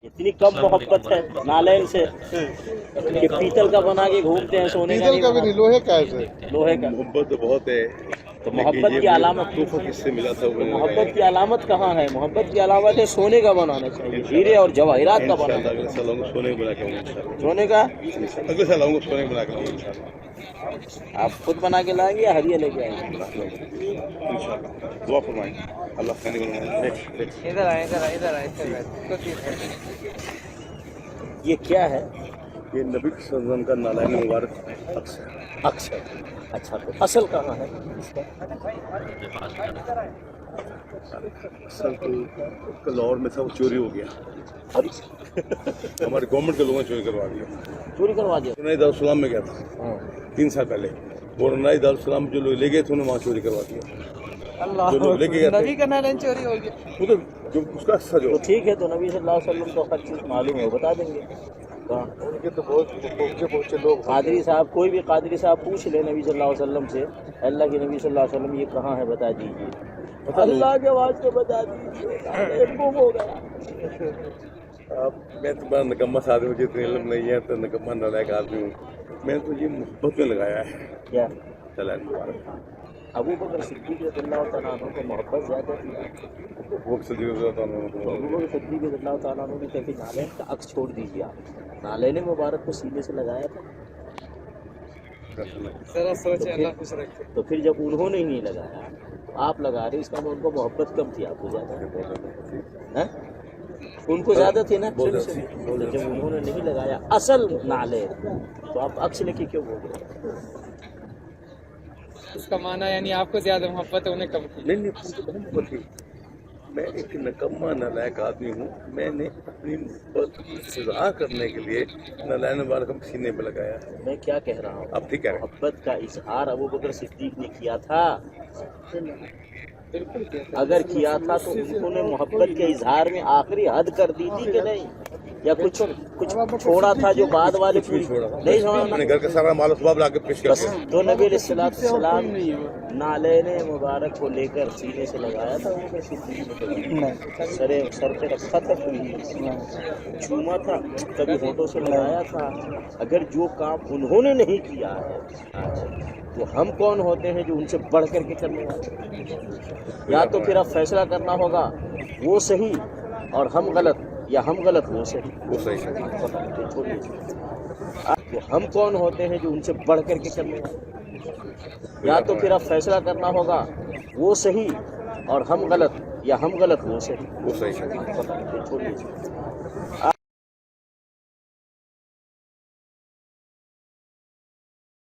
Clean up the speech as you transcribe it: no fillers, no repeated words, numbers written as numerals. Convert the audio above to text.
इतनी कम मोहब्बत है नालैन से कि पीतल का बना के घूमते हैं, सोने का पीतल का भी नहीं, लोहे का है सर। लोहे का। मोहब्बत तो बहुत है, तो मोहब्बत की अलामत तोहफा किससे मिला था वो मोहब्बत की अलामत कहाँ है? मोहब्बत की अलामत है सोने का बनाना चाहिए, हीरे और जवाहरात का बनाना अगले साल आऊंगा सोने को बना के आऊंगा इंशाल्लाह। सोने का। अगले साल आऊंगा सोने को बना के आऊंगा इंशाल्लाह। आप खुद बना के लाएंगे या हरिया लेके आएंगे? इंशाल्लाह दुआ फरमाएंगे अल्लाह खाने को इधर आए इधर आए इधर आए इधर आए। ये क्या है? ये नबी सल्लल्लाहु का नालायन मुबारक अक्सर। अच्छा, तो असल कहाँ है इसका? असल तो लाहौर में था, वो चोरी हो गया। अरे हमारे गवर्नमेंट के लोगों ने चोरी करवा दिया। चोरी करवा दिया। नई दारुस्सलाम में गया था हाँ। 3 साल पहले, वो नई दारुस्सलाम जो लोग ले गए थे उन्हें वहाँ चोरी करवा दिया। अल्लाह जो लोग लेके गए थे नबी का नारायण चोरी हो गया। वो तो जो उसका हिस्सा जो तो ठीक है, तो नबी सल्लल्लाहु अलैहि वसल्लम को हर चीज़ मालूम है, बता देंगे। कहाँ? उनके तो बहुत पहुँचे लोग। कादरी साहब, कोई भी कादरी साहब पूछ ले नबी सल्लल्लाहु अलैहि वसल्लम से, अल्लाह के नबी सल्लल्लाहु अलैहि वसल्लम ये कहाँ है बता दीजिए, अल्लाह के वास्ते बता दीजिए, गुम हो गया। अब मैं तो बड़ा निकम्मा आदमी हूँ, जितने इल्म नहीं है तो निकम्मा नालायक आदमी हूँ। मैं तो ये मोहब्बत में लगाया है क्या? नालायन मुबारक। अबू बकर सिद्दीक़ रज़ियल्लाहु तआला अन्हु को मोहब्बत ज़्यादा थी। वो सदी अबू बकर सिद्दीक़ रज़ियल्लाहु तआला अन्हु ने कहते नालैन का अक्स छोड़ दीजिए, आप नालैन मुबारक को सीने से लगाया था। जरा सोचे अल्लाह खुश रखे। तो फिर जब उन्होंने ही नहीं लगाया, आप लगा रहे, इसका मतलब उनको मोहब्बत कम थी, आपको ज़्यादा है? उनको ज़्यादा थी ना। बोले जब उन्होंने नहीं लगाया असल नाले, तो आप अक्स लेके क्यों बोल रहे? इसका माना यानी आपको ज्यादा मोहब्बत है, उन्हें कम की। नहीं तो बहुत मोहब्बत थी। मैं एक नकम्मा नालायक आदमी हूँ, मैंने अपनी मोहब्बत की इज़हार करने के लिए नालायन मुबारक हम सीने पे लगाया है। मैं क्या कह रहा हूँ, आप ठीक कह रहे हैं। मोहब्बत का इजहार अबू बकर सिद्दीक ने किया था। बिल्कुल किया। अगर किया था तो उन्होंने मोहब्बत के इजहार में आखिरी हद कर दी थी कि नहीं, या कुछ छोड़ा था जो बाद वाले पूरी नहीं छोड़ा? अपने घर का सारा माल उसबाब ला के पेश बस करते हैं। तो नबी अलैहिस्सलाम नालैन मुबारक को लेकर सीने से लगाया था, वो सिद्दीक ने सर पे रखा था, चूमा था, कभी होठों से लगाया था। अगर जो काम उन्होंने नहीं किया है तो हम कौन होते हैं जो उनसे बढ़ करके करने वाले? या तो फिर अब फैसला करना होगा वो सही और हम गलत, या हम गलत वो सही। वो सही है। छोड़िए, तो हम कौन होते हैं जो उनसे बढ़ करके करने वाले? या तो फिर अब फैसला करना होगा वो सही और हम गलत, या हम गलत वो सही। वो सही है। छोड़िए।